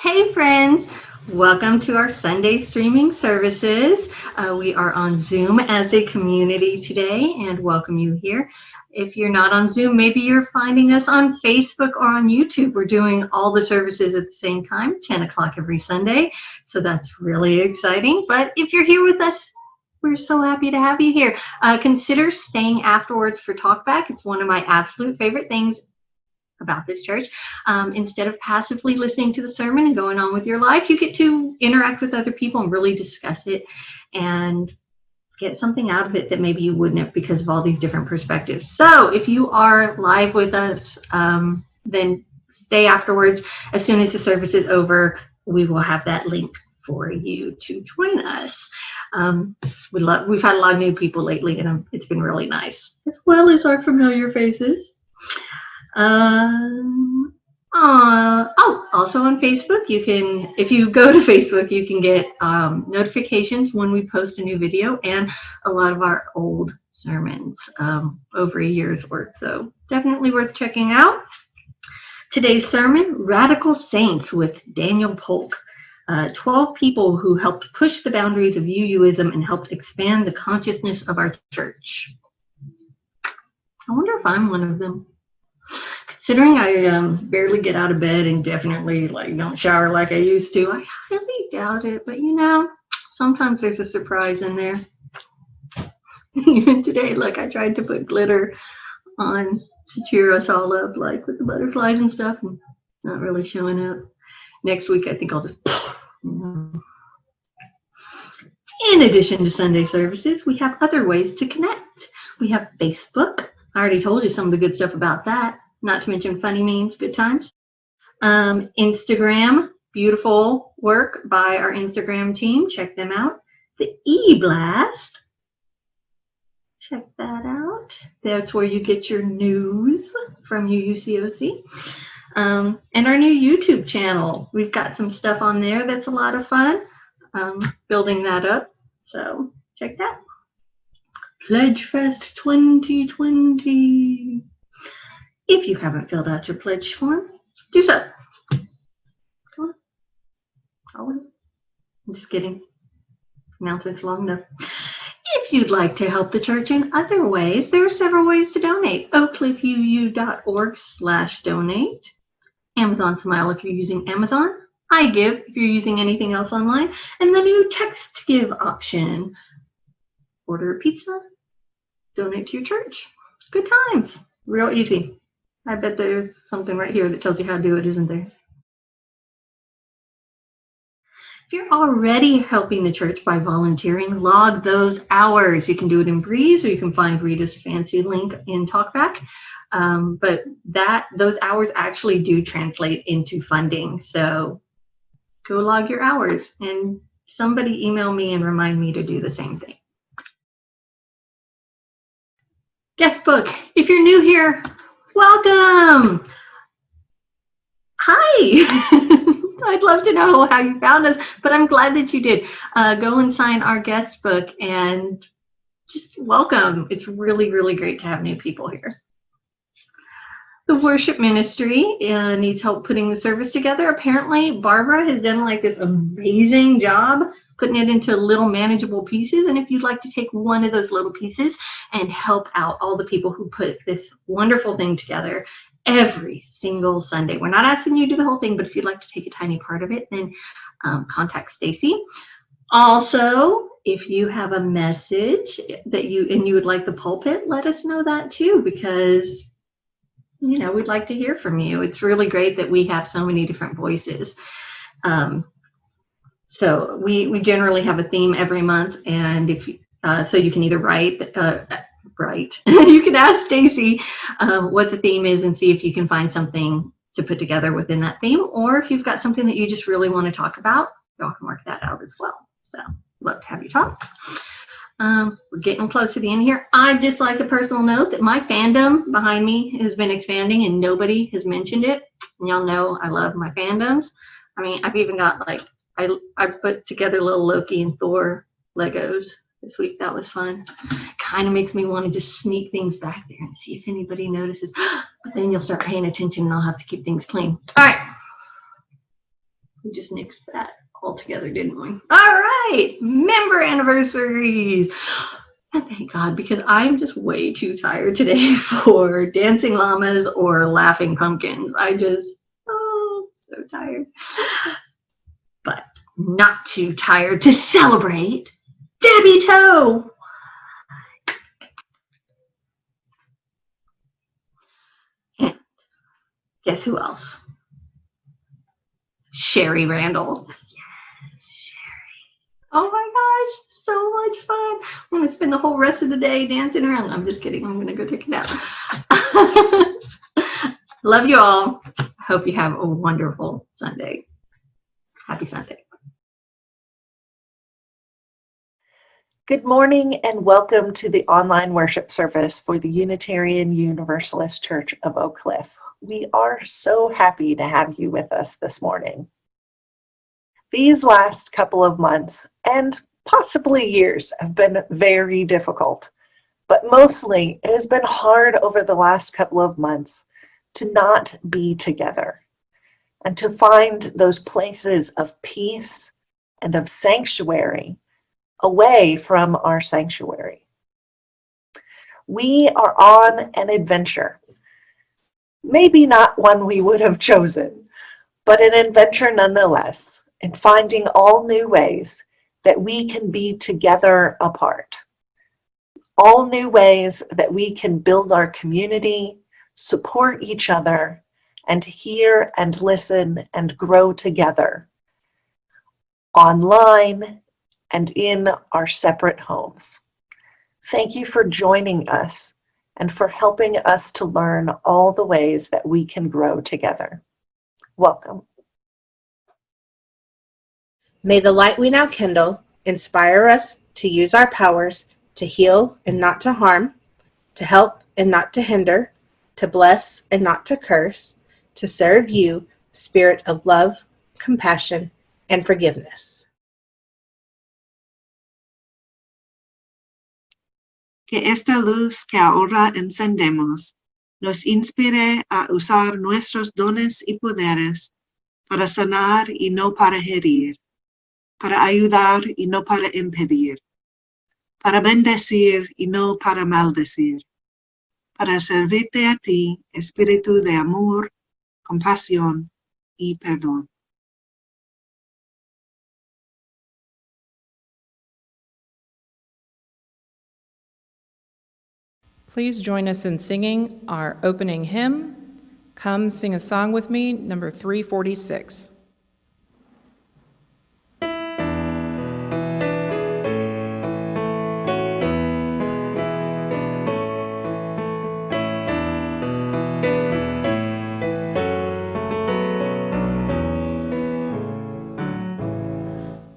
Hey friends, welcome to our Sunday streaming services. We are on Zoom as a community today and welcome you here. If you're not on Zoom, maybe you're finding us on Facebook or on YouTube. We're doing all the services at the same time, 10 o'clock every Sunday. So that's really exciting. But if you're here with us, we're so happy to have you here. Consider staying afterwards for talkback. It's one of my absolute favorite things about this church. Instead of passively listening to the sermon and going on with your life, you get to interact with other people and really discuss it and get something out of it that maybe you wouldn't have because of all these different perspectives. So if you are live with us, then stay afterwards. As soon as the service is over, we will have that link for you to join us. We've had a lot of new people lately, and it's been really nice, as well as our familiar faces. Also on Facebook, you can, if you go to Facebook, you can get notifications when we post a new video and a lot of our old sermons, over a year's worth. So definitely worth checking out. Today's sermon, Radical Saints with Daniel Polk. 12 people who helped push the boundaries of UUism and helped expand the consciousness of our church. I wonder if I'm one of them. Considering I barely get out of bed and definitely don't shower like I used to, I highly doubt it. But sometimes there's a surprise in there. Even today, I tried to put glitter on to cheer us all up, with the butterflies and stuff, and not really showing up. Next week, I think I'll just. In addition to Sunday services, we have other ways to connect. We have Facebook. I already told you some of the good stuff about that. Not to mention funny memes, good times. Instagram, beautiful work by our Instagram team. Check them out. The E-Blast. Check that out. That's where you get your news from UUCOC. And our new YouTube channel. We've got some stuff on there that's a lot of fun. Building that up. So check that. Pledge Fest 2020. If you haven't filled out your pledge form, do so. Come on. I'm just kidding. Announcement's long enough. If you'd like to help the church in other ways, there are several ways to donate. oakcliffuu.org/donate. Amazon Smile if you're using Amazon. iGive if you're using anything else online. And the new text give option. Order a pizza. Donate to your church. Good times. Real easy. I bet there's something right here that tells you how to do it, isn't there? If you're already helping the church by volunteering, log those hours. You can do it in Breeze, or you can find Rita's fancy link in TalkBack. But those hours actually do translate into funding. So go log your hours, and somebody email me and remind me to do the same thing. Guest book. If you're new here, welcome. Hi. I'd love to know how you found us, but I'm glad that you did. Go and sign our guest book and just welcome. It's really, really great to have new people here. The worship ministry needs help putting the service together. Apparently, Barbara has done this amazing job putting it into little manageable pieces. And if you'd like to take one of those little pieces and help out all the people who put this wonderful thing together every single Sunday. We're not asking you to do the whole thing, but if you'd like to take a tiny part of it, then contact Stacy. Also, if you have a message that you would like the pulpit, let us know that too, because we'd like to hear from you. It's really great that we have so many different voices. So we generally have a theme every month, and so you can either write bright. You can ask Stacy what the theme is and see if you can find something to put together within that theme, or if you've got something that you just really want to talk about, y'all can work that out as well. So love to have you talk. We're getting close to the end here. I'd just like a personal note that my fandom behind me has been expanding and nobody has mentioned it. And y'all know I love my fandoms. I mean, I've even got like, I put together little Loki and Thor Legos this week. That was fun. Kind of makes me want to just sneak things back there and see if anybody notices. But then you'll start paying attention and I'll have to keep things clean. All right. We just nixed that all together, didn't we? All right. Member anniversaries. And thank God, because I'm just way too tired today for dancing llamas or laughing pumpkins. So tired. But not too tired to celebrate Debbie Toe. And guess who else? Sherry Randall. Yes, Sherry. Oh my gosh, so much fun. I'm going to spend the whole rest of the day dancing around. I'm just kidding. I'm going to go take a nap. Love you all. Hope you have a wonderful Sunday. Happy Sunday. Good morning and welcome to the online worship service for the Unitarian Universalist Church of Oak Cliff. We are so happy to have you with us this morning. These last couple of months and possibly years have been very difficult, but mostly it has been hard over the last couple of months to not be together and to find those places of peace and of sanctuary away from our sanctuary. We are on an adventure. Maybe not one we would have chosen, but an adventure nonetheless, in finding all new ways that we can be together apart. All new ways that we can build our community, support each other, and hear and listen and grow together online and in our separate homes. Thank you for joining us and for helping us to learn all the ways that we can grow together. Welcome. May the light we now kindle inspire us to use our powers to heal and not to harm, to help and not to hinder, to bless and not to curse, to serve you, Spirit of love, compassion, and forgiveness. Que esta luz que ahora encendemos nos inspire a usar nuestros dones y poderes para sanar y no para herir, para ayudar y no para impedir, para bendecir y no para maldecir, para servirte a ti, espíritu de amor, compasión y perdón. Please join us in singing our opening hymn, Come Sing a Song With Me, number 346.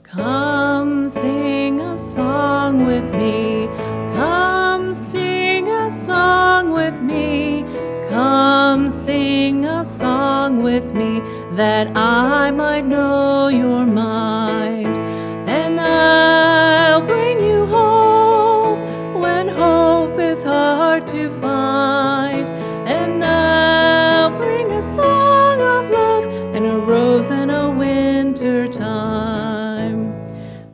Come sing a song with me, come sing a song with me, come sing a song with me, that I might know your mind, and I'll bring you hope when hope is hard to find, and I'll bring a song of love and a rose in a winter time.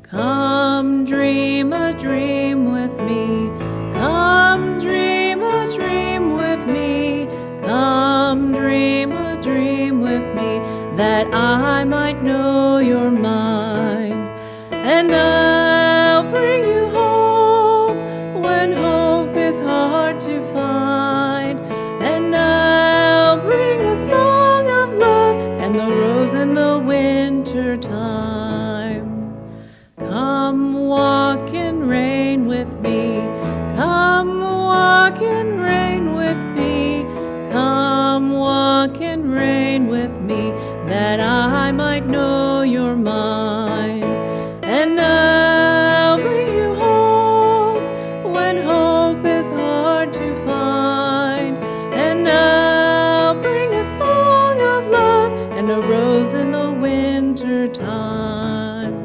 Come dream a dream with me, come dream a dream with me, come dream a dream with me, that I might know your mind, and I'll bring you hope when hope is hard to find, and I'll bring a song of love and the rose in the winter time. Come walk in rain with me, come walk reign with me, that I might know your mind. And I'll bring you hope when hope is hard to find. And I'll bring a song of love and a rose in the winter time.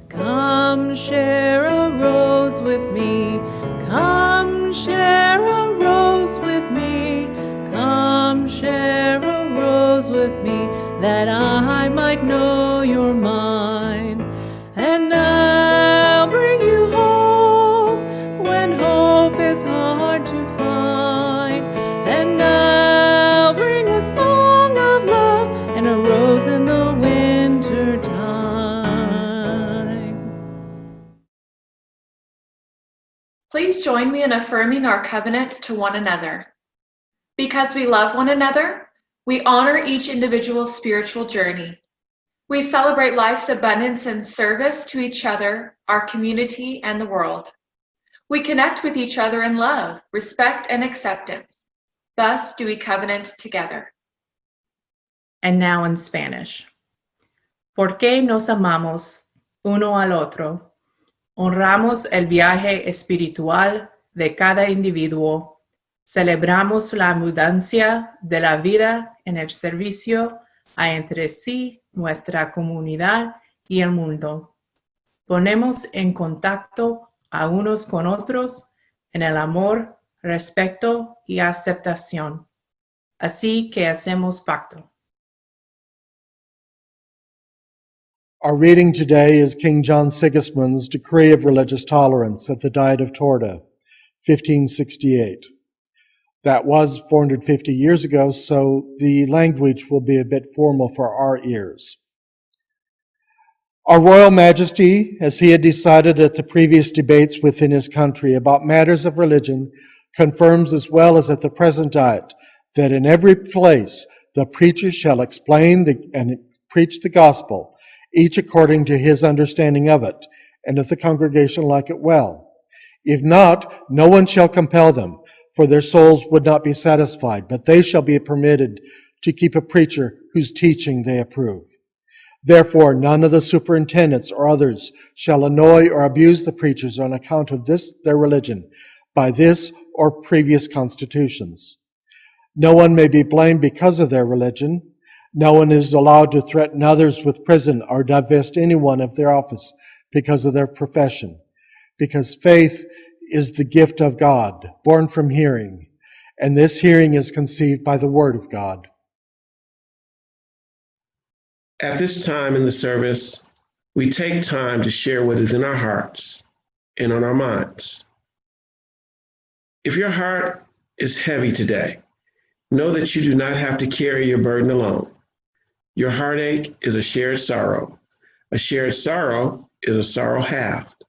Come share a rose with me. Come share a rose with me. Come share a rose with me, that I might know your mind. And I'll bring you hope when hope is hard to find. And I'll bring a song of love and a rose in the winter time. Please join me in affirming our covenant to one another. Because we love one another, we honor each individual's spiritual journey. We celebrate life's abundance and service to each other, our community, and the world. We connect with each other in love, respect, and acceptance. Thus do we covenant together. And now in Spanish. Porque nos amamos uno al otro. Honramos el viaje espiritual de cada individuo. Celebramos la abundancia de la vida en el servicio a entre sí, nuestra comunidad y el mundo. Ponemos en contacto a unos con otros en el amor, respeto y aceptación. Así que hacemos pacto. Our reading today is King John Sigismund's Decree of Religious Tolerance at the Diet of Torda, 1568. That was 450 years ago, so the language will be a bit formal for our ears. Our Royal Majesty, as he had decided at the previous debates within his country about matters of religion, confirms as well as at the present diet that in every place the preacher shall explain and preach the gospel, each according to his understanding of it, and if the congregation like it well. If not, no one shall compel them, for their souls would not be satisfied, but they shall be permitted to keep a preacher whose teaching they approve. Therefore, none of the superintendents or others shall annoy or abuse the preachers on account of this their religion, by this or previous constitutions. No one may be blamed because of their religion. No one is allowed to threaten others with prison or divest anyone of their office because of their profession, because faith is the gift of God, born from hearing, and this hearing is conceived by the word of God. At this time in the service, we take time to share what is in our hearts and on our minds. If your heart is heavy today, know that you do not have to carry your burden alone. Your heartache is a shared sorrow. A shared sorrow is a sorrow halved.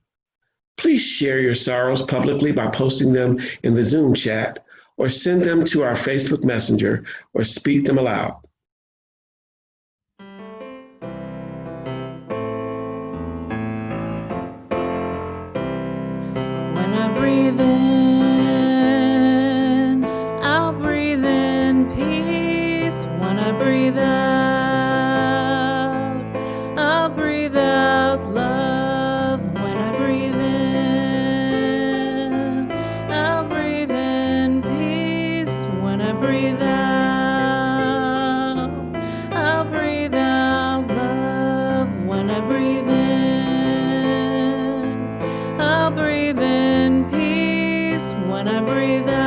Please share your sorrows publicly by posting them in the Zoom chat or send them to our Facebook Messenger or speak them aloud. When I breathe in, I'll breathe in peace. When I breathe out, I'll breathe out love. When I breathe in, I'll breathe in peace. When I breathe out, I'll breathe out love. When I breathe in, I'll breathe in peace. When I breathe out,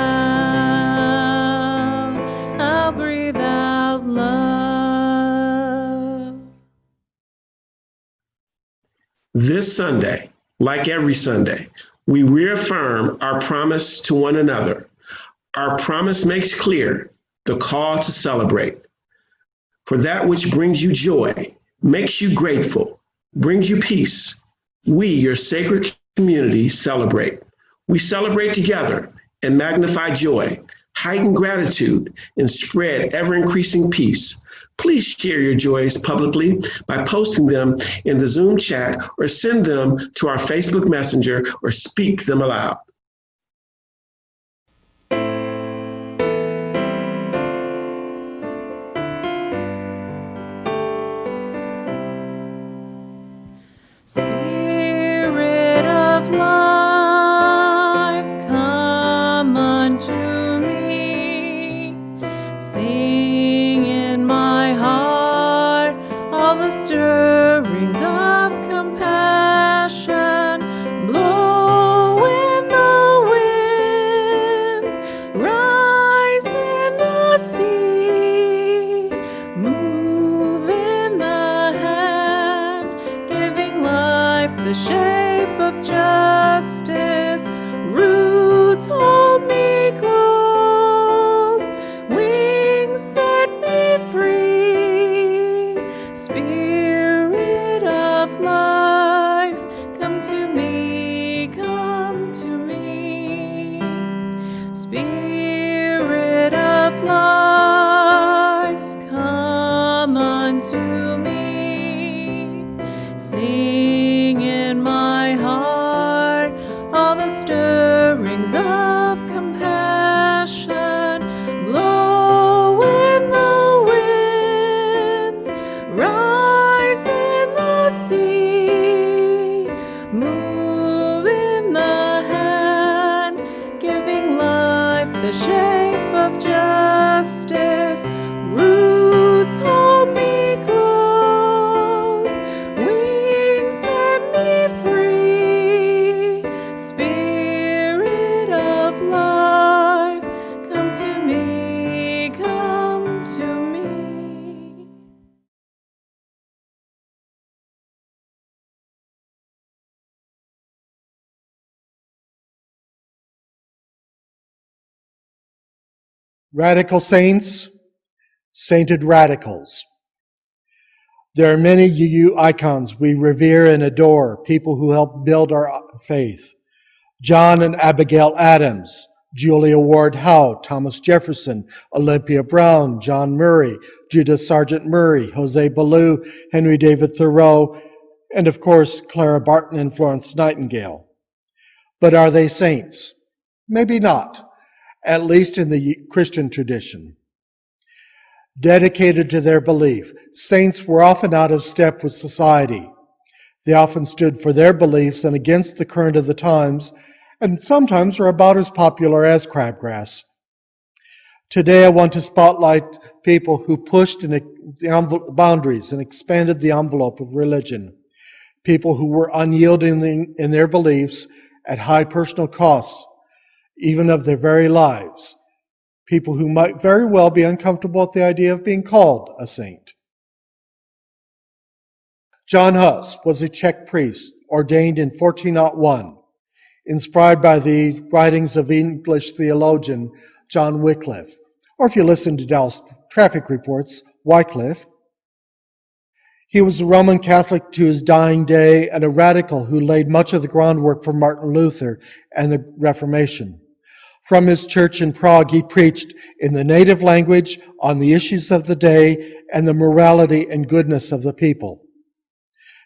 I'll breathe out love. This Sunday, like every Sunday, we reaffirm our promise to one another. Our promise makes clear the call to celebrate. For that which brings you joy, makes you grateful, brings you peace, we, your sacred community, celebrate. We celebrate together and magnify joy, heighten gratitude, and spread ever-increasing peace. Please share your joys publicly by posting them in the Zoom chat or send them to our Facebook Messenger or speak them aloud. the stirrings of compassion, blow in the wind, rise in the sea, move in the hand, giving life the shape of justice. Roots hold me close, wings set me free. Spirit of life, come to me, come to me. Spirit of life, come unto me. Sing in my heart all the stirrings of compassion, blow in the wind, rise in the sea, move in the hand, giving life the shape of justice. Roots hold me close, wings set me free. Spirit of life, come to me, come to me. Radical saints, sainted radicals. There are many UU icons we revere and adore, people who helped build our faith. John and Abigail Adams, Julia Ward Howe, Thomas Jefferson, Olympia Brown, John Murray, Judith Sargent Murray, Jose Ballou, Henry David Thoreau, and of course, Clara Barton and Florence Nightingale. But are they saints? Maybe not, at least in the Christian tradition. Dedicated to their belief, saints were often out of step with society. They often stood for their beliefs and against the current of the times, and sometimes are about as popular as crabgrass. Today I want to spotlight people who pushed the boundaries and expanded the envelope of religion, people who were unyielding in their beliefs at high personal costs, even of their very lives, people who might very well be uncomfortable at the idea of being called a saint. John Huss was a Czech priest ordained in 1401, inspired by the writings of English theologian John Wycliffe, or if you listen to Dallas traffic reports, Wycliffe. He was a Roman Catholic to his dying day and a radical who laid much of the groundwork for Martin Luther and the Reformation. From his church in Prague, he preached in the native language on the issues of the day and the morality and goodness of the people.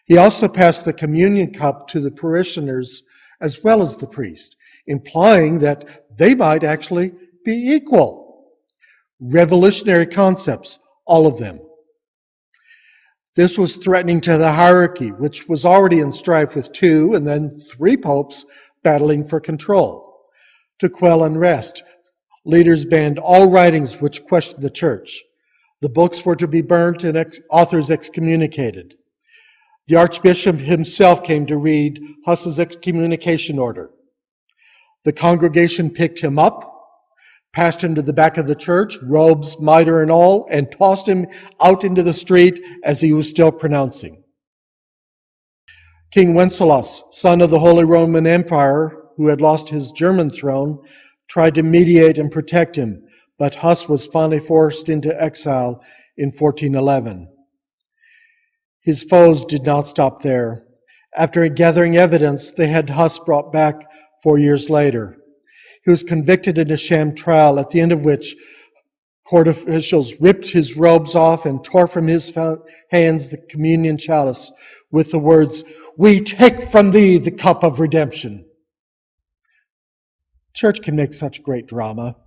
He also passed the communion cup to the parishioners as well as the priest, implying that they might actually be equal. Revolutionary concepts, all of them. This was threatening to the hierarchy, which was already in strife with 2 and then 3 popes battling for control. To quell unrest, leaders banned all writings which questioned the church. The books were to be burnt and authors excommunicated. The archbishop himself came to read Huss's excommunication order. The congregation picked him up, passed him to the back of the church, robes, mitre, and all, and tossed him out into the street as he was still pronouncing. King Wenceslaus, son of the Holy Roman Empire, who had lost his German throne, tried to mediate and protect him, but Huss was finally forced into exile in 1411. His foes did not stop there. After gathering evidence, they had Huss brought back 4 years later. He was convicted in a sham trial, at the end of which court officials ripped his robes off and tore from his hands the communion chalice with the words, "We take from thee the cup of redemption." Church can make such great drama.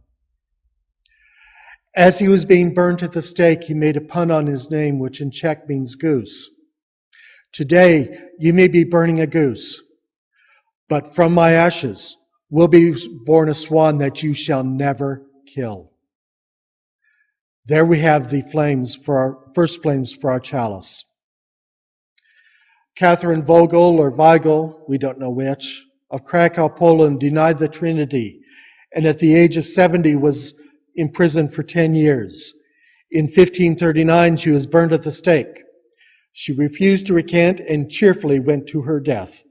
As he was being burnt at the stake, he made a pun on his name, which in Czech means goose. Today, you may be burning a goose, but from my ashes will be born a swan that you shall never kill. There we have the flames for our first flames for our chalice. Catherine Vogel or Weigel, we don't know which, of Krakow, Poland, denied the Trinity, and at the age of 70 was imprisoned for 10 years. In 1539, she was burned at the stake. She refused to recant and cheerfully went to her death.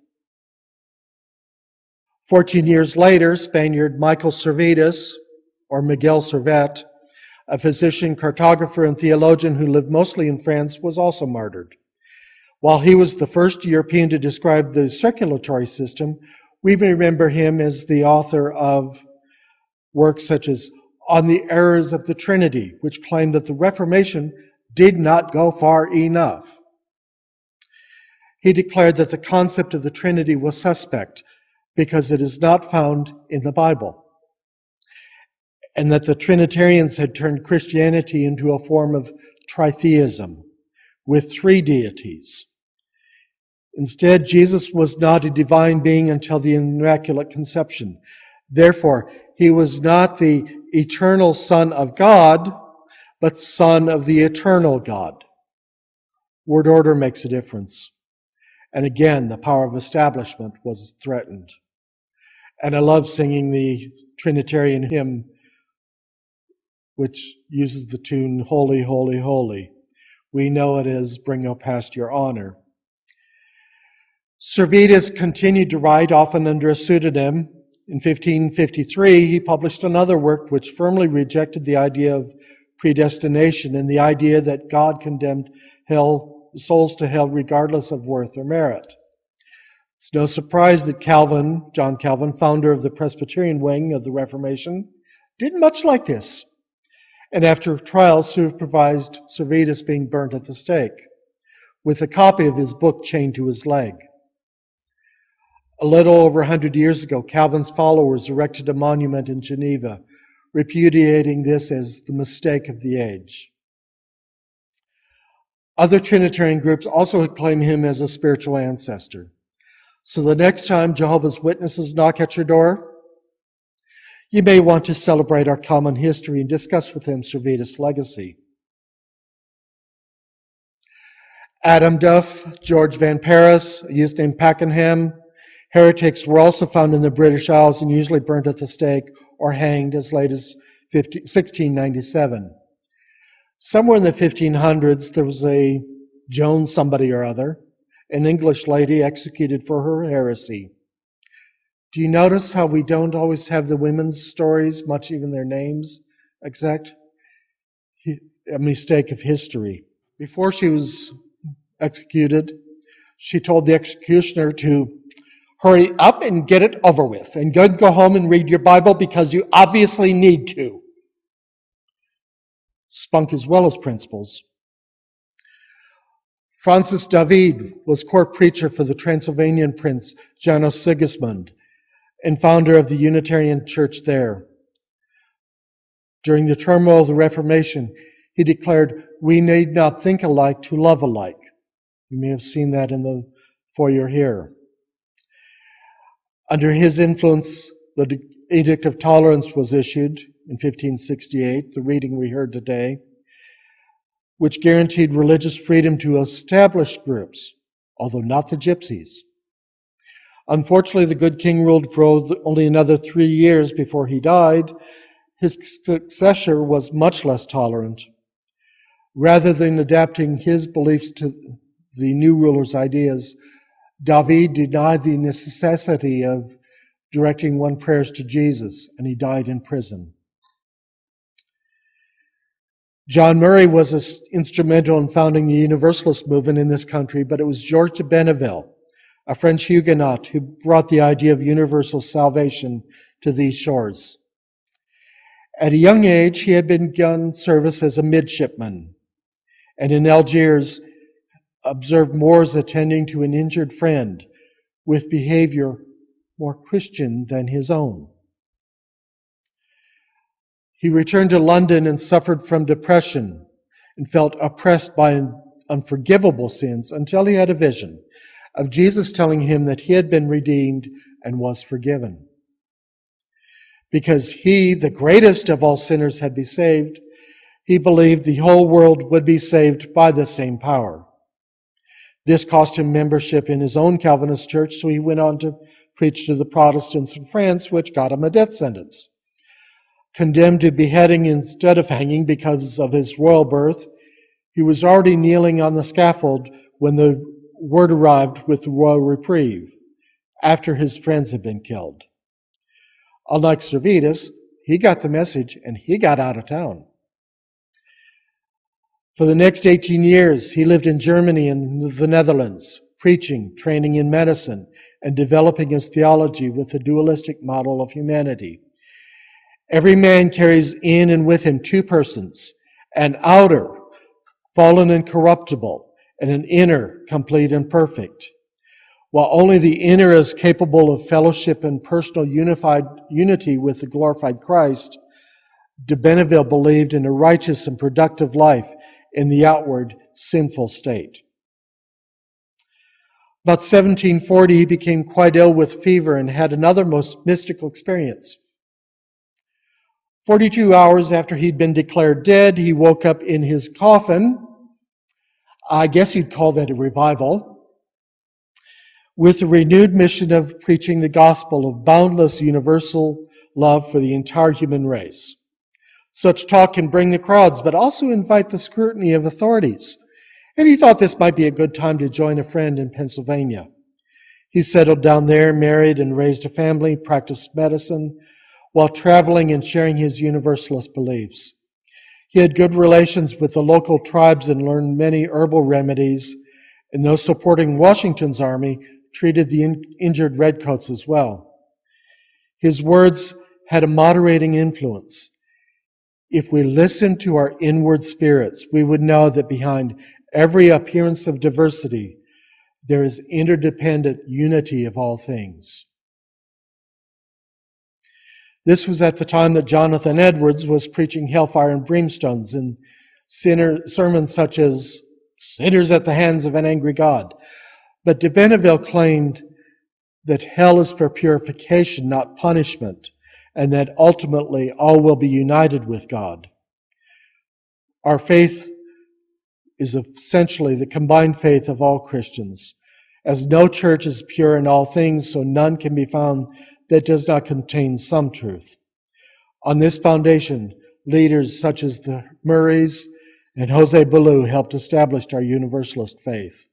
14 years later, Spaniard Michael Servetus, or Miguel Servet, a physician, cartographer, and theologian who lived mostly in France, was also martyred. While he was the first European to describe the circulatory system, we may remember him as the author of works such as On the Errors of the Trinity, which claimed that the Reformation did not go far enough. He declared that the concept of the Trinity was suspect because it is not found in the Bible, and that the Trinitarians had turned Christianity into a form of tritheism with three deities. Instead, Jesus was not a divine being until the Immaculate Conception. Therefore, he was not the eternal Son of God, but Son of the eternal God. Word order makes a difference. And again, the power of establishment was threatened. And I love singing the Trinitarian hymn, which uses the tune, Holy, Holy, Holy. We know it is Bring O Past Your Honor. Servetus continued to write, often under a pseudonym. In 1553, he published another work which firmly rejected the idea of predestination and the idea that God condemned souls to hell regardless of worth or merit. It's no surprise that Calvin, John Calvin, founder of the Presbyterian wing of the Reformation, did much like this, and after trial supervised Servetus being burnt at the stake, with a copy of his book chained to his leg. A little over 100 years ago, Calvin's followers erected a monument in Geneva, repudiating this as the mistake of the age. Other Trinitarian groups also claim him as a spiritual ancestor. So the next time Jehovah's Witnesses knock at your door, you may want to celebrate our common history and discuss with them Servetus' legacy. Adam Duff, George Van Paris, a youth named Pakenham. Heretics were also found in the British Isles and usually burnt at the stake or hanged as late as 1697. Somewhere in the 1500s, there was a Joan somebody or other, an English lady executed for her heresy. Do you notice how we don't always have the women's stories, much even their names, exact? A mistake of history. Before she was executed, she told the executioner to hurry up and get it over with, and go home and read your Bible because you obviously need to. Spunk as well as principles. Francis David was court preacher for the Transylvanian prince Janos Sigismund and founder of the Unitarian church there. During the turmoil of the Reformation, he declared, "We need not think alike to love alike." You may have seen that in the foyer here. Under his influence, the Edict of Tolerance was issued in 1568, the reading we heard today, which guaranteed religious freedom to established groups, although not the gypsies. Unfortunately, the good king ruled for only another 3 years before he died. His successor was much less tolerant. Rather than adapting his beliefs to the new ruler's ideas, David denied the necessity of directing one's prayers to Jesus, and he died in prison. John Murray was instrumental in founding the Universalist movement in this country, but it was Georges de Benneville, a French Huguenot, who brought the idea of universal salvation to these shores. At a young age, he had begun service as a midshipman, and in Algiers, observed Moors attending to an injured friend with behavior more Christian than his own. He returned to London and suffered from depression and felt oppressed by unforgivable sins until he had a vision of Jesus telling him that he had been redeemed and was forgiven. Because he, the greatest of all sinners, had been saved, he believed the whole world would be saved by the same power. This cost him membership in his own Calvinist church, so he went on to preach to the Protestants in France, which got him a death sentence. Condemned to beheading instead of hanging because of his royal birth, he was already kneeling on the scaffold when the word arrived with the royal reprieve, after his friends had been killed. Unlike Servetus, he got the message and he got out of town. For the next 18 years, he lived in Germany and the Netherlands, preaching, training in medicine, and developing his theology with the dualistic model of humanity. Every man carries in and with him two persons, an outer, fallen and corruptible, and an inner, complete and perfect. While only the inner is capable of fellowship and personal unity with the glorified Christ, de Benneville believed in a righteous and productive life in the outward sinful state. About 1740, he became quite ill with fever and had another most mystical experience. 42 hours after he'd been declared dead, he woke up in his coffin. I guess you'd call that a revival, with the renewed mission of preaching the gospel of boundless universal love for the entire human race. Such talk can bring the crowds, but also invite the scrutiny of authorities. And he thought this might be a good time to join a friend in Pennsylvania. He settled down there, married and raised a family, practiced medicine, while traveling and sharing his universalist beliefs. He had good relations with the local tribes and learned many herbal remedies, and those supporting Washington's army treated the injured redcoats as well. His words had a moderating influence. If we listened to our inward spirits, we would know that behind every appearance of diversity, there is interdependent unity of all things. This was at the time that Jonathan Edwards was preaching hellfire and brimstones in sermons such as Sinners at the Hands of an Angry God. But de Benneville claimed that hell is for purification, not punishment, and that ultimately all will be united with God. Our faith is essentially the combined faith of all Christians. As no church is pure in all things, so none can be found that does not contain some truth. On this foundation, leaders such as the Murrays and Jose Ballou helped establish our Universalist faith.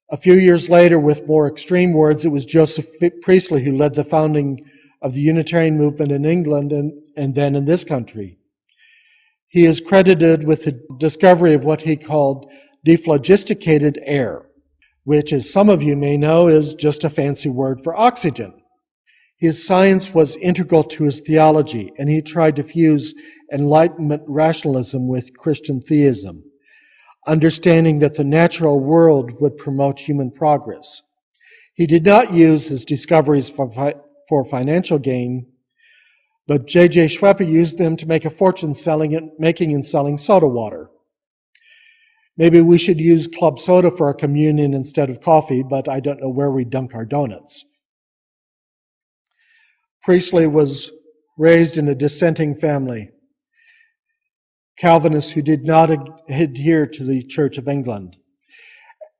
A few years later, with more extreme words, it was Joseph Priestley who led the founding of the Unitarian movement in England and then in this country. He is credited with the discovery of what he called dephlogisticated air, which, as some of you may know, is just a fancy word for oxygen. His science was integral to his theology, and he tried to fuse Enlightenment rationalism with Christian theism, understanding that the natural world would promote human progress. He did not use his discoveries for financial gain, but J.J. Schweppe used them to make a fortune making and selling soda water. Maybe we should use club soda for our communion instead of coffee, but I don't know where we dunk our donuts. Priestley was raised in a dissenting family, Calvinists who did not adhere to the Church of England.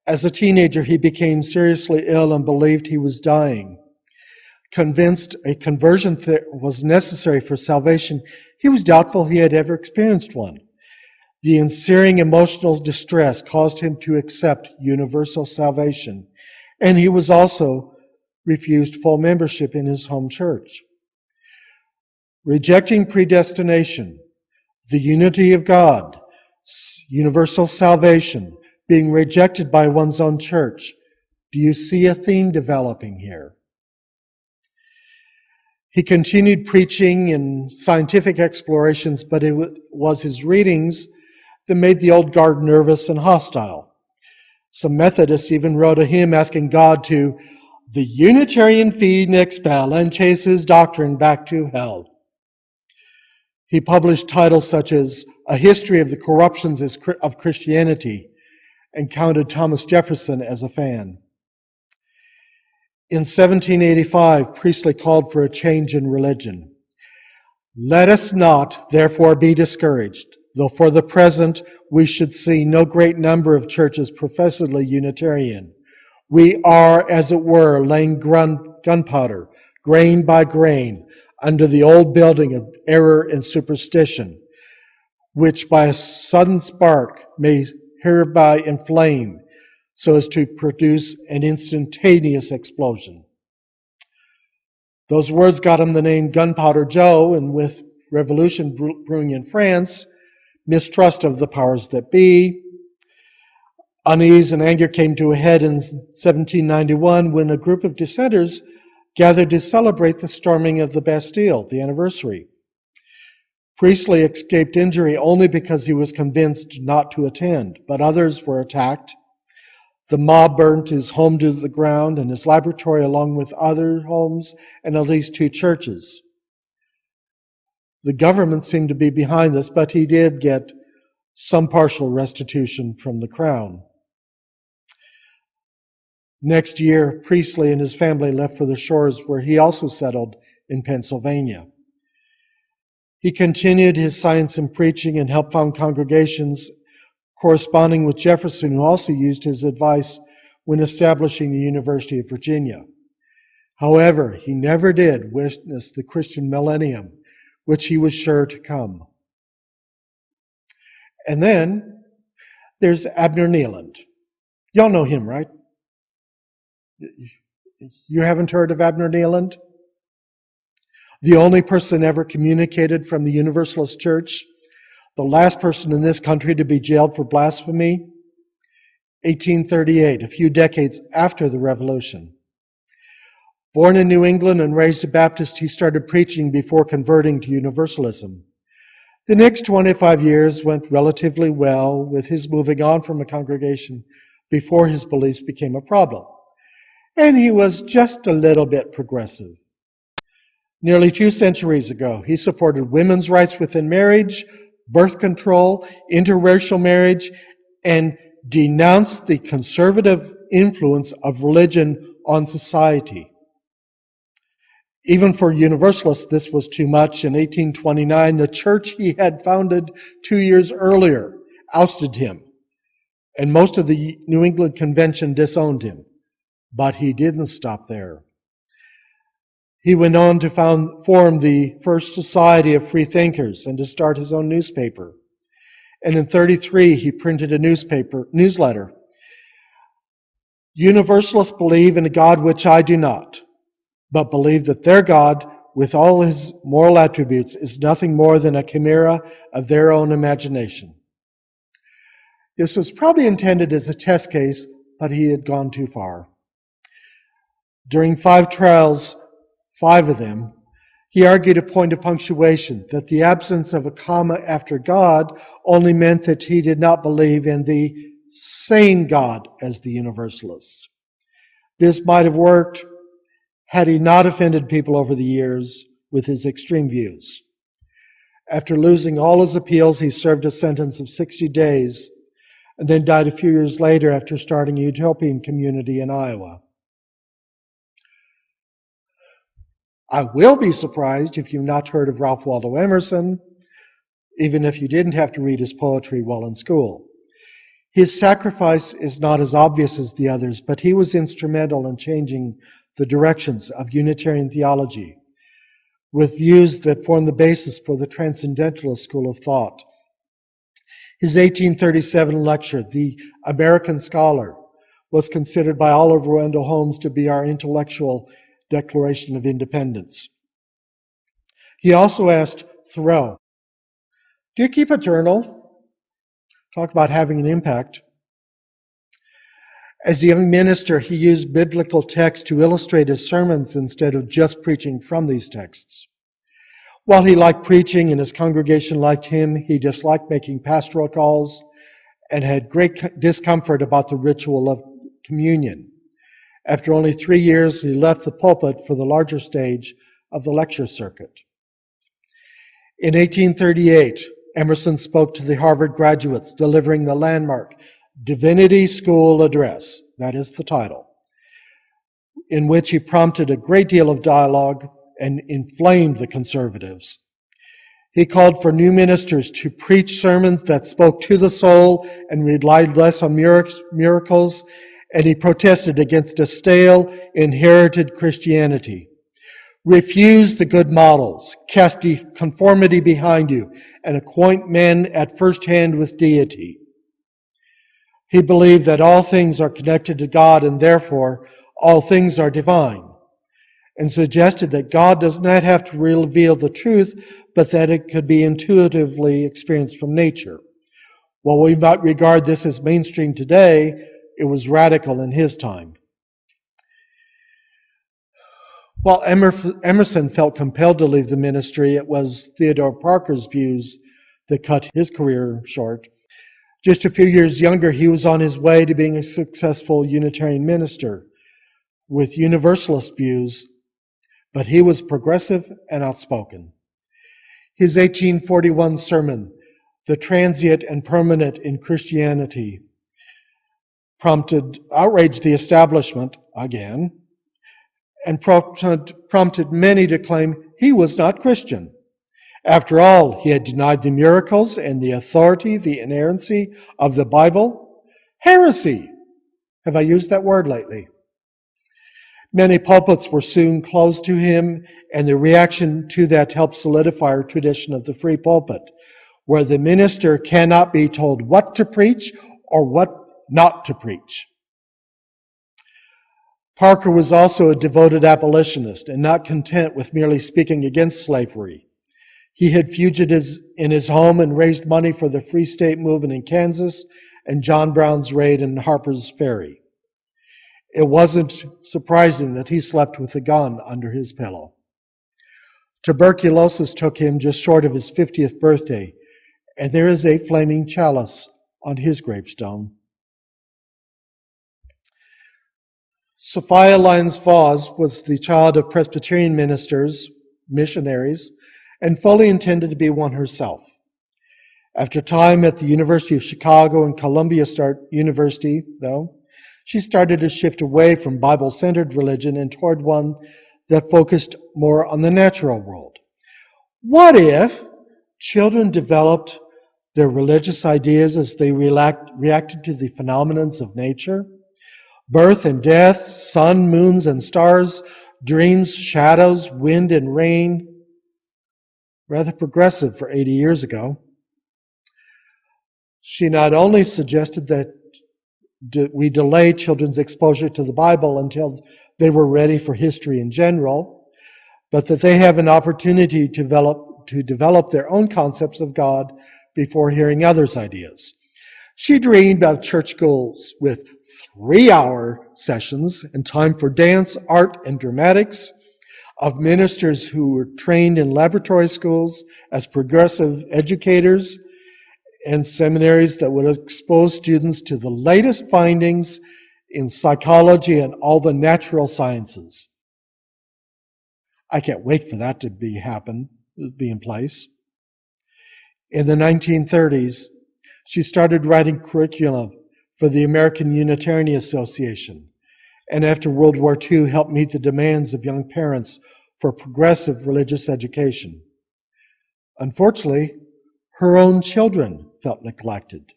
As a teenager, he became seriously ill and believed he was dying. Convinced a conversion was necessary for salvation, he was doubtful he had ever experienced one. The ensuing emotional distress caused him to accept universal salvation, and he was also refused full membership in his home church. Rejecting predestination, the unity of God, universal salvation, being rejected by one's own church, do you see a theme developing here? He continued preaching and scientific explorations, but it was his readings that made the old guard nervous and hostile. Some Methodists even wrote a hymn asking God to the Unitarian feed and expel and chase his doctrine back to hell. He published titles such as A History of the Corruptions of Christianity and counted Thomas Jefferson as a fan. In 1785, Priestley called for a change in religion. Let us not, therefore, be discouraged. though for the present we should see no great number of churches professedly Unitarian. We are, as it were, laying gunpowder, grain by grain, under the old building of error and superstition, which by a sudden spark may hereby inflame, so as to produce an instantaneous explosion. Those words got him the name Gunpowder Joe, and with revolution brewing in France, mistrust of the powers that be, unease and anger came to a head in 1791 when a group of dissenters gathered to celebrate the storming of the Bastille, the anniversary. Priestley escaped injury only because he was convinced not to attend, but others were attacked. The mob burnt his home to the ground and his laboratory, along with other homes and at least 2 churches. The government seemed to be behind this, but he did get some partial restitution from the crown. Next year, Priestley and his family left for the shores where he also settled in Pennsylvania. He continued his science and preaching and helped found congregations corresponding with Jefferson, who also used his advice when establishing the University of Virginia. However, he never did witness the Christian millennium, which he was sure to come. And then there's Abner Neeland. Y'all know him, right? You haven't heard of Abner Neeland? The only person ever communicated from the Universalist Church, the last person in this country to be jailed for blasphemy, 1838, a few decades after the Revolution. Born in New England and raised a Baptist, he started preaching before converting to Universalism. The next 25 years went relatively well, with his moving on from a congregation before his beliefs became a problem. And he was just a little bit progressive. Nearly 2 centuries ago, he supported women's rights within marriage, birth control, interracial marriage, and denounced the conservative influence of religion on society. Even for Universalists, this was too much. In 1829, the church he had founded 2 years earlier ousted him, and most of the New England Convention disowned him. But he didn't stop there. He went on to form the first Society of Free Thinkers and to start his own newspaper. And in 1933, he printed a newsletter. Universalists believe in a God which I do not, but believe that their God, with all his moral attributes, is nothing more than a chimera of their own imagination. This was probably intended as a test case, but he had gone too far. During 5 trials, 5 of them, he argued a point of punctuation, that the absence of a comma after God only meant that he did not believe in the same God as the Universalists. This might have worked had he not offended people over the years with his extreme views. After losing all his appeals, he served a sentence of 60 days and then died a few years later after starting a utopian community in Iowa. I will be surprised if you've not heard of Ralph Waldo Emerson, even if you didn't have to read his poetry while in school. His sacrifice is not as obvious as the others, but he was instrumental in changing the directions of Unitarian theology, with views that form the basis for the Transcendentalist school of thought. His 1837 lecture, The American Scholar, was considered by Oliver Wendell Holmes to be our intellectual Declaration of Independence. He also asked Thoreau, "Do you keep a journal?" Talk about having an impact. As a young minister, he used biblical texts to illustrate his sermons instead of just preaching from these texts. While he liked preaching and his congregation liked him, he disliked making pastoral calls and had great discomfort about the ritual of communion. After only 3 years, he left the pulpit for the larger stage of the lecture circuit. In 1838, Emerson spoke to the Harvard graduates, delivering the landmark Divinity School Address, that is the title, in which he prompted a great deal of dialogue and inflamed the conservatives. He called for new ministers to preach sermons that spoke to the soul and relied less on miracles, and he protested against a stale, inherited Christianity. Refuse the good models, cast conformity behind you, and acquaint men at first hand with deity. He believed that all things are connected to God and therefore all things are divine, and suggested that God does not have to reveal the truth, but that it could be intuitively experienced from nature. While we might regard this as mainstream today, it was radical in his time. While Emerson felt compelled to leave the ministry, it was Theodore Parker's views that cut his career short. Just a few years younger, he was on his way to being a successful Unitarian minister with Universalist views, but he was progressive and outspoken. His 1841 sermon, The Transient and Permanent in Christianity, outraged the establishment again, and prompted many to claim he was not Christian. After all, he had denied the miracles and the authority, the inerrancy of the Bible. Heresy! Have I used that word lately? Many pulpits were soon closed to him, and the reaction to that helped solidify our tradition of the free pulpit, where the minister cannot be told what to preach or what not to preach. Parker was also a devoted abolitionist and not content with merely speaking against slavery. He had fugitives in his home and raised money for the Free State movement in Kansas and John Brown's raid in Harper's Ferry. It wasn't surprising that he slept with a gun under his pillow. Tuberculosis took him just short of his 50th birthday, and there is a flaming chalice on his gravestone. Sophia Lyons Voss was the child of Presbyterian ministers, missionaries, and fully intended to be one herself. After time at the University of Chicago and Columbia University, though, she started to shift away from Bible-centered religion and toward one that focused more on the natural world. What if children developed their religious ideas as they reacted to the phenomena of nature? Birth and death, sun, moons, and stars, dreams, shadows, wind, and rain. Rather progressive for 80 years ago. She not only suggested that we delay children's exposure to the Bible until they were ready for history in general, but that they have an opportunity to develop their own concepts of God before hearing others' ideas. She dreamed of church schools with 3-hour sessions and time for dance, art, and dramatics, of ministers who were trained in laboratory schools as progressive educators, and seminaries that would expose students to the latest findings in psychology and all the natural sciences. I can't wait for that to be in place. In the 1930s, she started writing curriculum for the American Unitarian Association, and after World War II helped meet the demands of young parents for progressive religious education. Unfortunately, her own children felt neglected,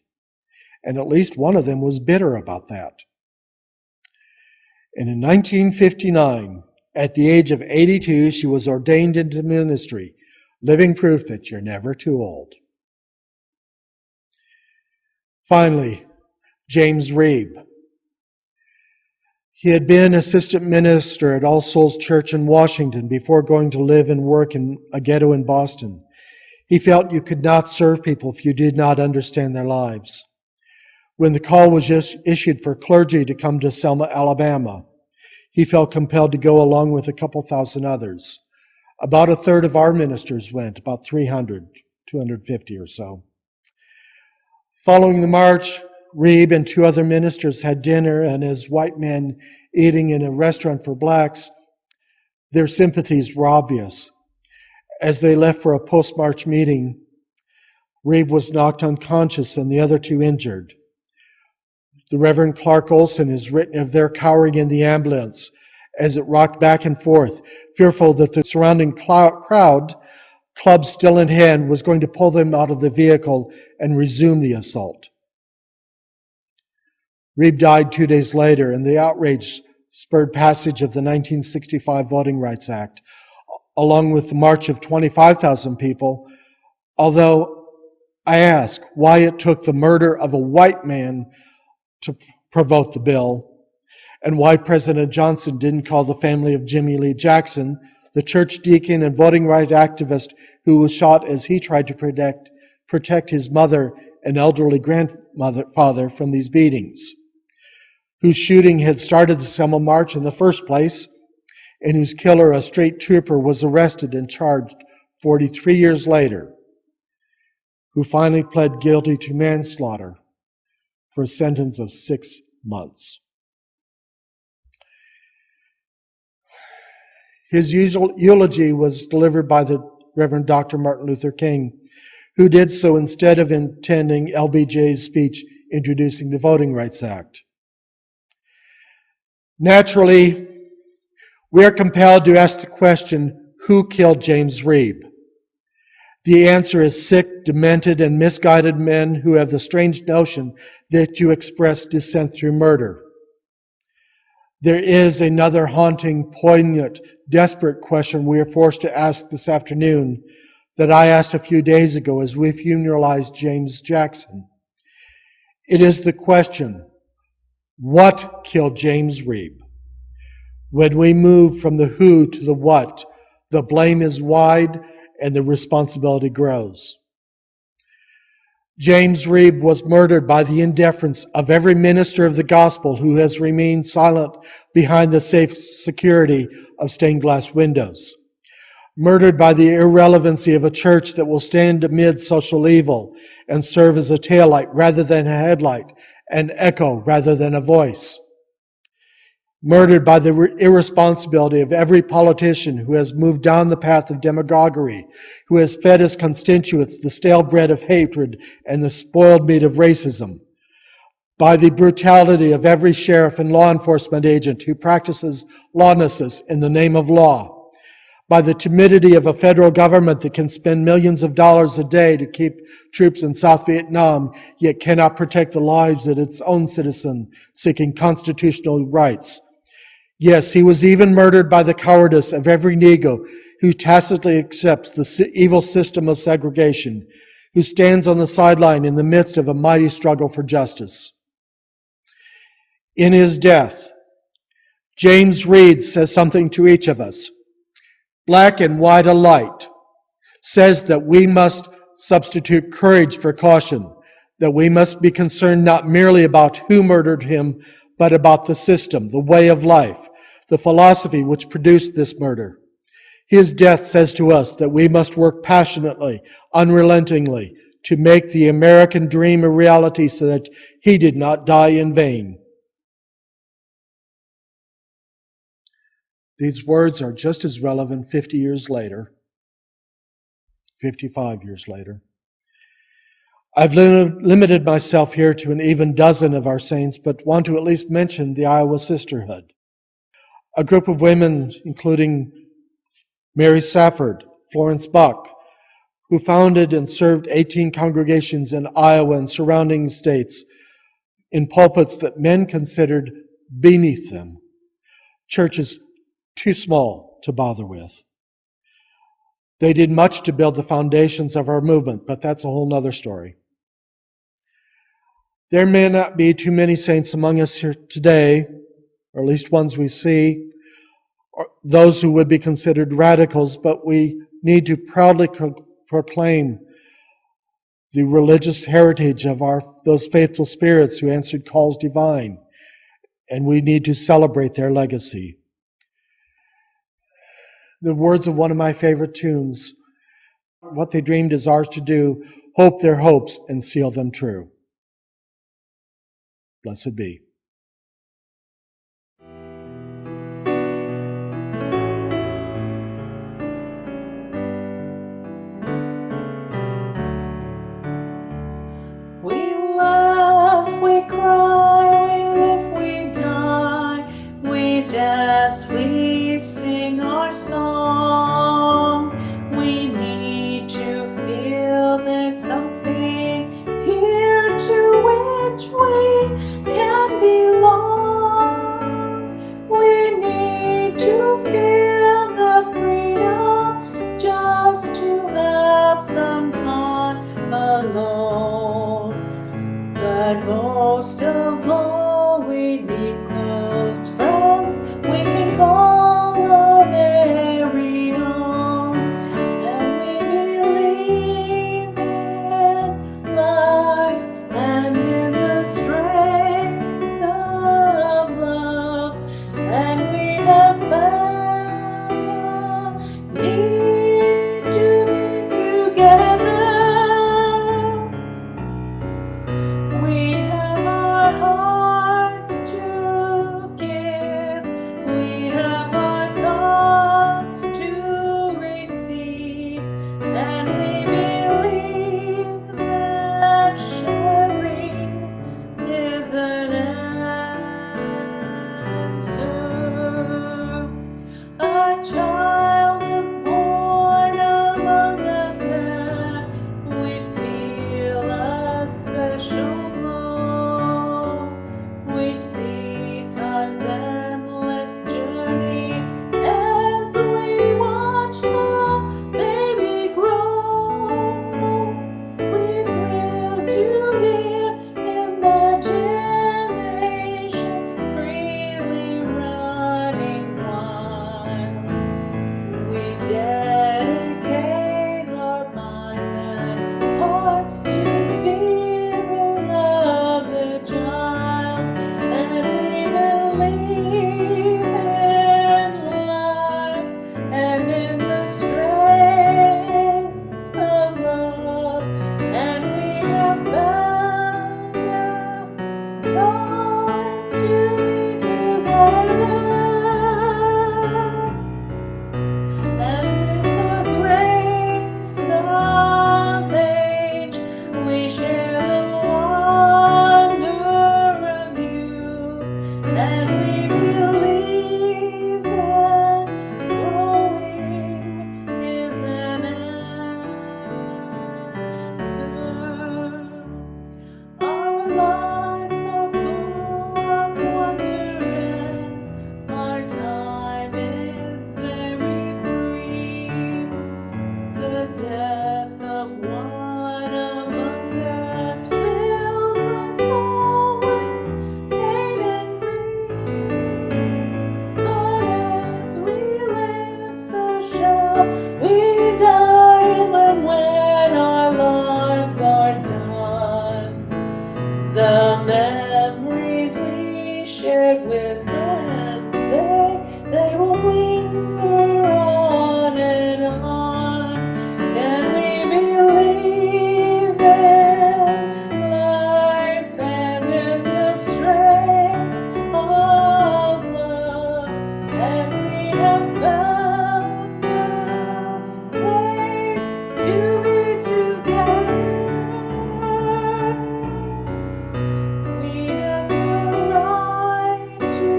and at least one of them was bitter about that. And in 1959, at the age of 82, she was ordained into ministry, living proof that you're never too old. Finally, James Reeb. He had been assistant minister at All Souls Church in Washington before going to live and work in a ghetto in Boston. He felt you could not serve people if you did not understand their lives. When the call was just issued for clergy to come to Selma, Alabama, he felt compelled to go along with a couple thousand others. About a third of our ministers went, about 300, 250 or so. Following the march, Reeb and 2 other ministers had dinner, and as white men eating in a restaurant for blacks, their sympathies were obvious. As they left for a post-march meeting, Reeb was knocked unconscious and the other 2 injured. The Reverend Clark Olson has written of their cowering in the ambulance as it rocked back and forth, fearful that the surrounding crowd club still in hand, was going to pull them out of the vehicle and resume the assault. Reeb died 2 days later, and the outrage spurred passage of the 1965 Voting Rights Act, along with the march of 25,000 people, although I ask why it took the murder of a white man to provoke the bill, and why President Johnson didn't call the family of Jimmy Lee Jackson, the church deacon and voting rights activist who was shot as he tried to protect his mother and elderly grandfather from these beatings, whose shooting had started the Selma March in the first place, and whose killer, a state trooper, was arrested and charged 43 years later, who finally pled guilty to manslaughter for a sentence of 6 months. His eulogy was delivered by the Reverend Dr. Martin Luther King, who did so instead of attending LBJ's speech introducing the Voting Rights Act. Naturally, we are compelled to ask the question, who killed James Reeb? The answer is sick, demented, and misguided men who have the strange notion that you express dissent through murder. There is another haunting, poignant, desperate question we are forced to ask this afternoon that I asked a few days ago as we funeralized James Jackson. It is the question, what killed James Reeb? When we move from the who to the what, the blame is wide and the responsibility grows. James Reeb was murdered by the indifference of every minister of the gospel who has remained silent behind the safe security of stained glass windows. Murdered by the irrelevancy of a church that will stand amid social evil and serve as a taillight rather than a headlight, an echo rather than a voice. Murdered by the irresponsibility of every politician who has moved down the path of demagoguery, who has fed his constituents the stale bread of hatred and the spoiled meat of racism. By the brutality of every sheriff and law enforcement agent who practices lawlessness in the name of law. By the timidity of a federal government that can spend millions of dollars a day to keep troops in South Vietnam, yet cannot protect the lives of its own citizens seeking constitutional rights. Yes, he was even murdered by the cowardice of every Negro who tacitly accepts the evil system of segregation, who stands on the sideline in the midst of a mighty struggle for justice. In his death, James Reeb says something to each of us. Black and white alike, says that we must substitute courage for caution, that we must be concerned not merely about who murdered him, but about the system, the way of life, the philosophy which produced this murder. His death says to us that we must work passionately, unrelentingly, to make the American dream a reality so that he did not die in vain. These words are just as relevant 50 years later, 55 years later. I've limited myself here to an even dozen of our saints, but want to at least mention the Iowa Sisterhood, a group of women including Mary Safford, Florence Buck, who founded and served 18 congregations in Iowa and surrounding states in pulpits that men considered beneath them, churches too small to bother with. They did much to build the foundations of our movement, but that's a whole nother story. There may not be too many saints among us here today, or at least ones we see, or those who would be considered radicals, but we need to proudly proclaim the religious heritage of those faithful spirits who answered calls divine, and we need to celebrate their legacy. The words of one of my favorite tunes, what they dreamed is ours to do, hope their hopes and seal them true. Blessed be. We laugh, we cry, we live, we die, we dance, we sing our song. We kneel But most of all, we need close friends we can call our very own. And we believe in life and in the strength of love. And we have found the need to be together. We have our hearts to give. We have our thoughts to receive. And we believe that sharing is an answer. A child is born among us, and we feel a special glow. We see time's endless journey as we watch the baby grow. We thrill to hear imagination freely running wild. We dedicate our minds and hearts to the spirit of the child, and we believe in life and in the strength of love. And we have found time to be together. And with the grace of age, we share the wonder of youth. And we believe that growing is an answer. Our lives are full of wonder, and our time is very brief. The death of one among us fills us all with pain and grief. But as we live, so shall we die, and when our lives are done, the memories we shared with friends, they will linger on and on. And we believe in life and in the strength of love. And we have found a place to be together. We have the right to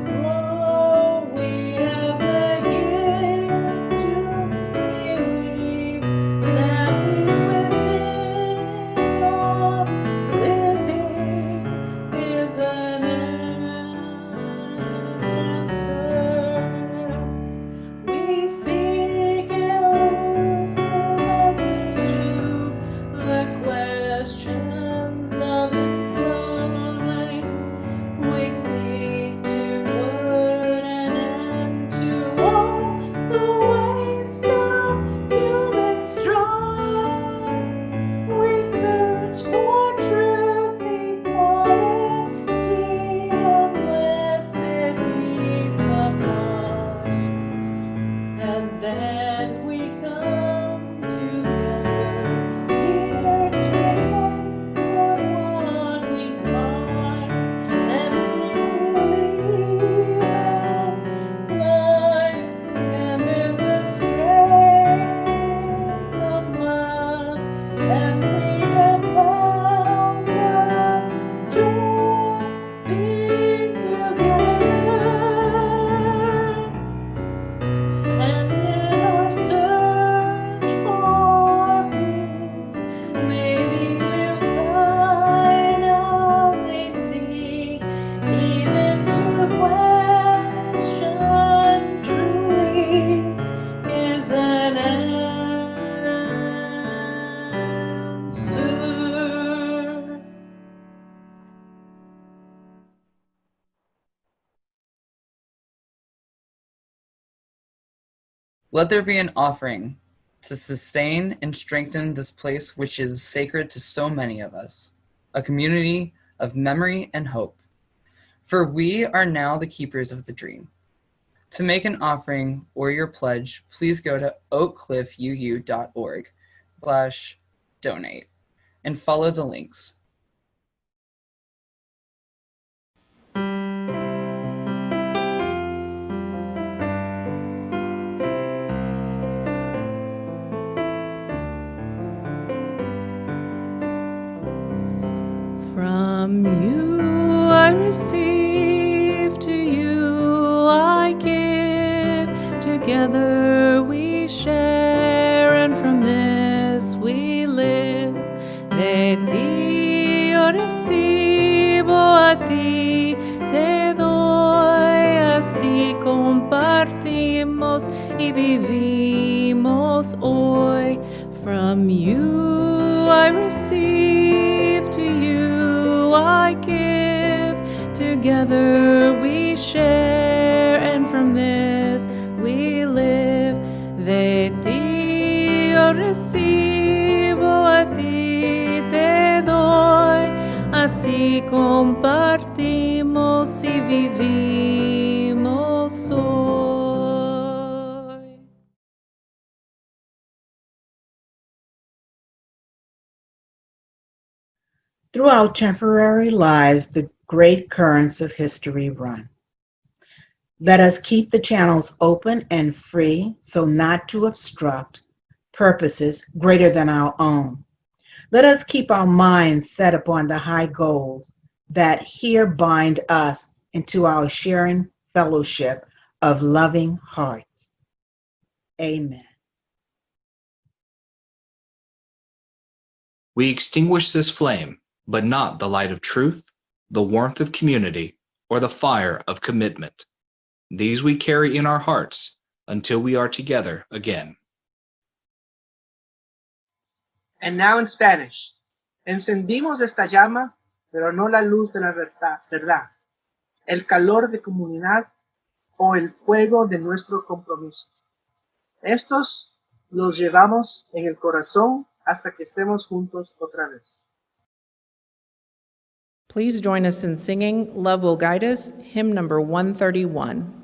grow. We have the gift to believe that peace within our living is an answer. We seek elusive answers to the questions of this life. We seek to put an end to all the waste of human strife. We search for truth, equality, and blessed peace of mind. And then we come together here to sense of what we find. And we believe in life and in the strength of love. And we have found the joy being together. And in our search for peace, maybe we'll find out they seek, even to question truly is an answer. Let there be an offering to sustain and strengthen this place which is sacred to so many of us, a community of memory and hope. For we are now the keepers of the dream. To make an offering or your pledge, please go to oakcliffuu.org/donate and follow the links. From you I receive, to you I give. Together we share, and from this we live. De ti yo recibo, a ti te doy. Así compartimos y vivimos hoy. From you I receive, to you I give. Together we share, and from this we live. De ti yo recibo, a ti te doy. Así compartimos y vivimos hoy. Through our temporary lives, the great currents of history run. Let us keep the channels open and free so not to obstruct purposes greater than our own. Let us keep our minds set upon the high goals that here bind us into our sharing fellowship of loving hearts. Amen. We extinguish this flame, but not the light of truth, the warmth of community, or the fire of commitment. These we carry in our hearts until we are together again. And now in Spanish. Encendimos esta llama, pero no la luz de la verdad, el calor de comunidad o el fuego de nuestro compromiso. Estos los llevamos en el corazón hasta que estemos juntos otra vez. Please join us in singing Love Will Guide Us, hymn number 131.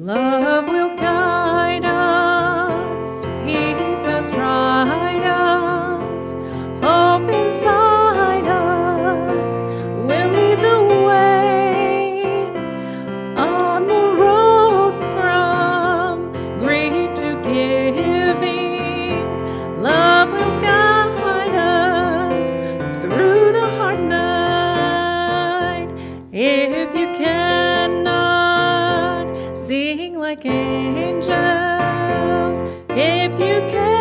Love will guide us, peace has tried us, hope inside us will lead the way on the road from greed to giving. Love will guide us through the hard night. If you cannot sing like angels, if you can